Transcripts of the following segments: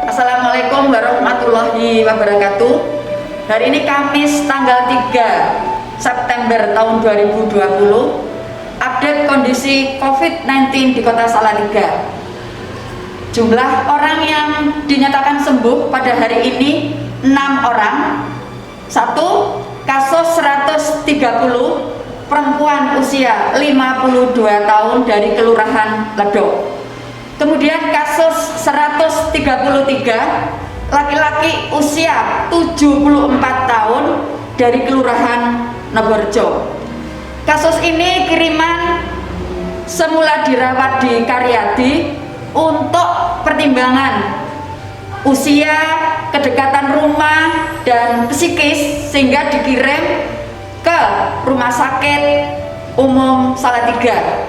Assalamualaikum warahmatullahi wabarakatuh. Hari ini Kamis tanggal 3 September tahun 2020. Update kondisi COVID-19 di Kota Salatiga. Jumlah orang yang dinyatakan sembuh pada hari ini 6 orang. 1. Kasus 130, perempuan usia 52 tahun dari Kelurahan Ledok. Kemudian kasus 133, laki-laki usia 74 tahun dari Kelurahan Nogorejo. Kasus ini kiriman semula dirawat di Karyadi untuk pertimbangan usia, kedekatan rumah, dan psikis, sehingga dikirim ke Rumah Sakit Umum Salatiga.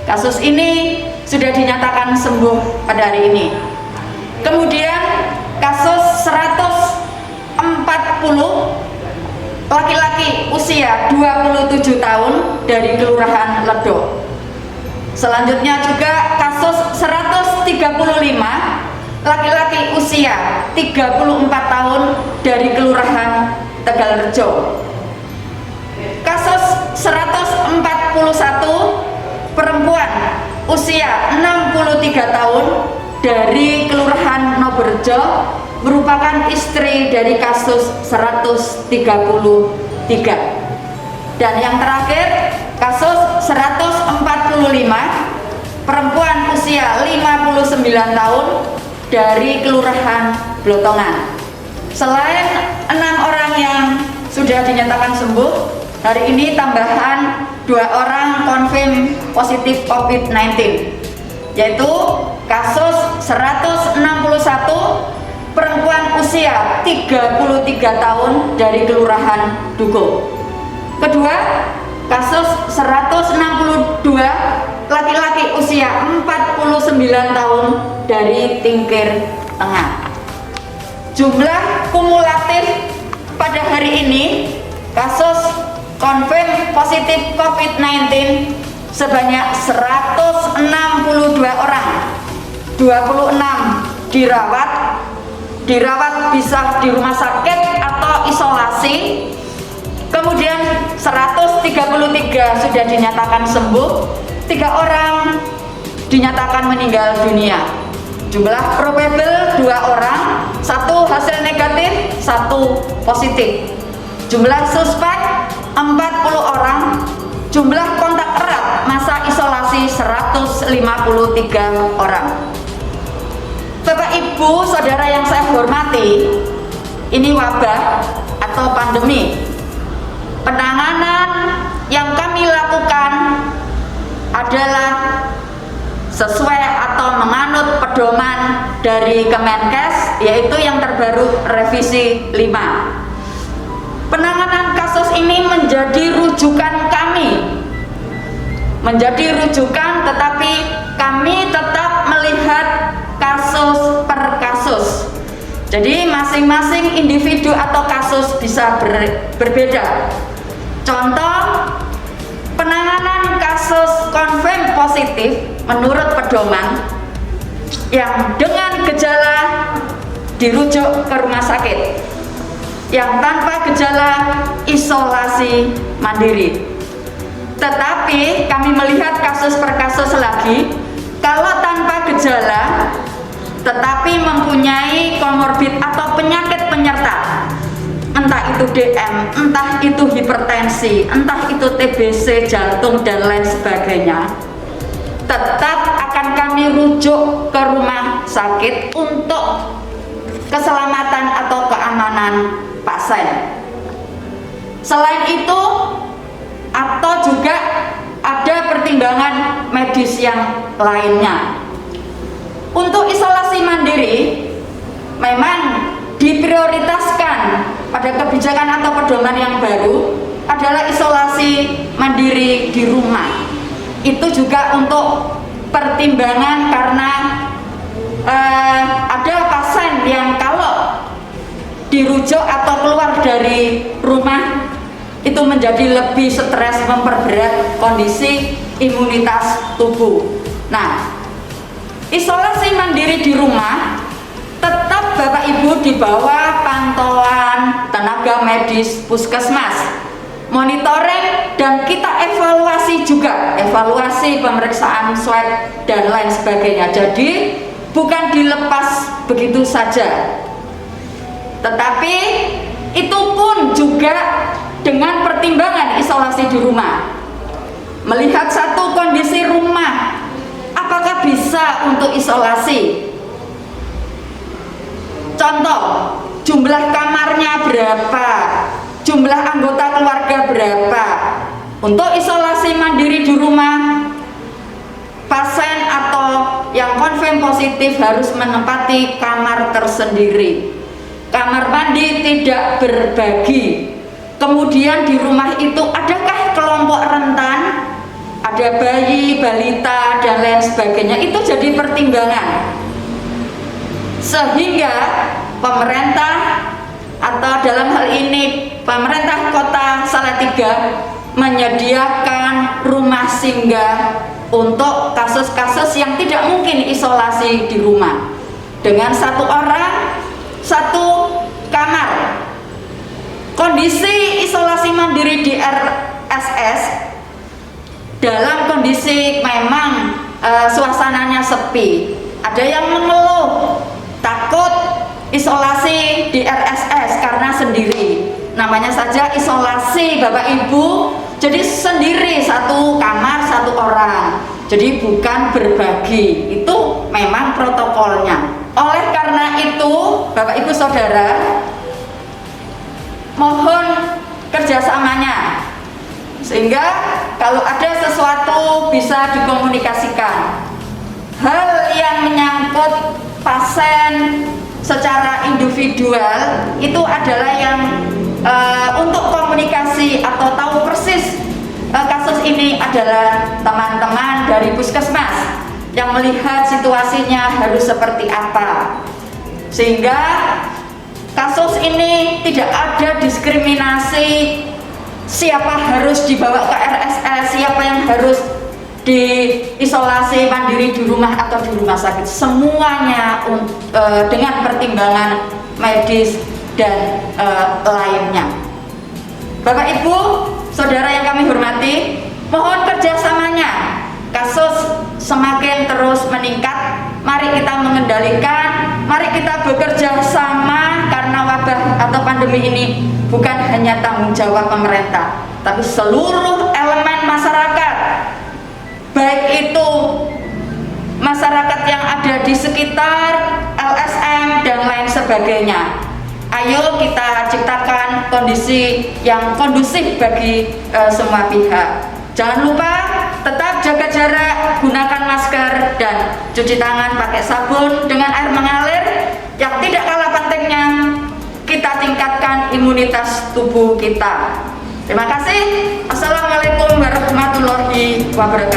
Kasus ini sudah dinyatakan sembuh pada hari ini. Kemudian kasus 140, laki-laki usia 27 tahun dari Kelurahan Ledok. Selanjutnya juga kasus 135, laki-laki usia 34 tahun dari Kelurahan Tegalrejo. Kasus 141, perempuan usia 63 tahun dari Kelurahan Nogorejo, merupakan istri dari kasus 133. Dan yang terakhir, kasus 145, perempuan usia 59 tahun dari Kelurahan Blotongan. Selain 6 orang yang sudah dinyatakan sembuh, hari ini tambahan 2 orang konfirm positif COVID-19, yaitu kasus 161, perempuan usia 33 tahun dari Kelurahan Dukuh. Kedua, kasus 162, laki-laki usia 49 tahun dari Tingkir Tengah. Jumlah kumulatif pada hari ini kasus konfirm positif COVID-19 sebanyak 162 orang. 26 dirawat bisa di rumah sakit atau isolasi. Kemudian 133 sudah dinyatakan sembuh, 3 orang dinyatakan meninggal dunia. Jumlah probable 2 orang, 1 hasil negatif, 1 positif. Jumlah suspek 40 orang, jumlah kontak erat masa isolasi 153 orang. Bapak Ibu Saudara yang saya hormati, ini wabah atau pandemi. Penanganan yang kami lakukan adalah sesuai atau menganut pedoman dari Kemenkes, yaitu yang terbaru revisi 5. Penanganan kasus ini menjadi rujukan kami, tetapi kami tetap melihat kasus per kasus. Jadi masing-masing individu atau kasus bisa berbeda. Contoh, penanganan kasus konfirm positif menurut pedoman yang dengan gejala dirujuk ke rumah sakit, yang tanpa gejala isolasi mandiri. Tetapi kami melihat kasus per kasus lagi, kalau tanpa gejala tetapi mempunyai komorbid atau penyakit penyerta, entah itu DM, entah itu hipertensi, entah itu TBC, jantung, dan lain sebagainya, tetap akan kami rujuk ke rumah sakit untuk keselamatan atau keamanan pasien. Selain itu, atau juga ada pertimbangan medis yang lainnya. Untuk isolasi mandiri memang diprioritaskan pada kebijakan atau pedoman yang baru adalah isolasi mandiri di rumah. Itu juga untuk pertimbangan karena ada pasien yang kalau dirujuk atau keluar dari rumah itu menjadi lebih stres, memperberat kondisi imunitas tubuh. Nah, isolasi mandiri di rumah tetap Bapak Ibu di bawah pantauan tenaga medis puskesmas, monitoring, dan kita evaluasi juga, evaluasi pemeriksaan swab dan lain sebagainya. Jadi bukan dilepas begitu saja, tetapi itu pun juga dengan pertimbangan isolasi di rumah, melihat satu kondisi rumah apakah bisa untuk isolasi. Contoh, jumlah kamarnya berapa, jumlah anggota keluarga berapa. Untuk isolasi mandiri di rumah, pasien atau yang konfirm positif harus menempati kamar tersendiri. Kamar mandi tidak berbagi. Kemudian di rumah itu adakah kelompok rentan, ada bayi, balita, dan lain sebagainya. Itu jadi pertimbangan, sehingga pemerintah atau dalam hal ini pemerintah Kota Salatiga menyediakan rumah singgah untuk kasus-kasus yang tidak mungkin isolasi di rumah, dengan satu orang satu kamar. Kondisi isolasi mandiri di RSS dalam kondisi memang suasananya sepi. Ada yang mengeluh takut isolasi di RSS karena sendiri. Namanya saja isolasi Bapak Ibu, jadi sendiri, satu kamar satu orang, jadi bukan berbagi. Itu memang protokolnya. Oleh karena itu Bapak Ibu Saudara, mohon kerjasamanya, sehingga kalau ada sesuatu bisa dikomunikasikan. Hal yang menyangkut pasien secara individual itu adalah yang untuk komunikasi atau tahu persis kasus ini adalah teman-teman dari puskesmas yang melihat situasinya harus seperti apa, sehingga kasus ini tidak ada diskriminasi siapa harus dibawa ke RSS, siapa yang harus diisolasi mandiri di rumah atau di rumah sakit. Semuanya dengan pertimbangan medis dan lainnya. Bapak Ibu Saudara yang kami hormati, mohon kerjasamanya. Kasus semakin terus meningkat, mari kita mengendalikan, mari kita bekerja sama, karena wabah atau pandemi ini bukan hanya tanggung jawab pemerintah, tapi seluruh elemen masyarakat, baik itu masyarakat yang ada di sekitar LSM dan lain sebagainya. Ayo kita ciptakan kondisi yang kondusif bagi semua pihak. Jangan lupa tetap jaga jarak, gunakan masker, dan cuci tangan pakai sabun dengan air mengalir. Yang tidak kalah pentingnya, kita tingkatkan imunitas tubuh kita. Terima kasih. Assalamualaikum warahmatullahi wabarakatuh.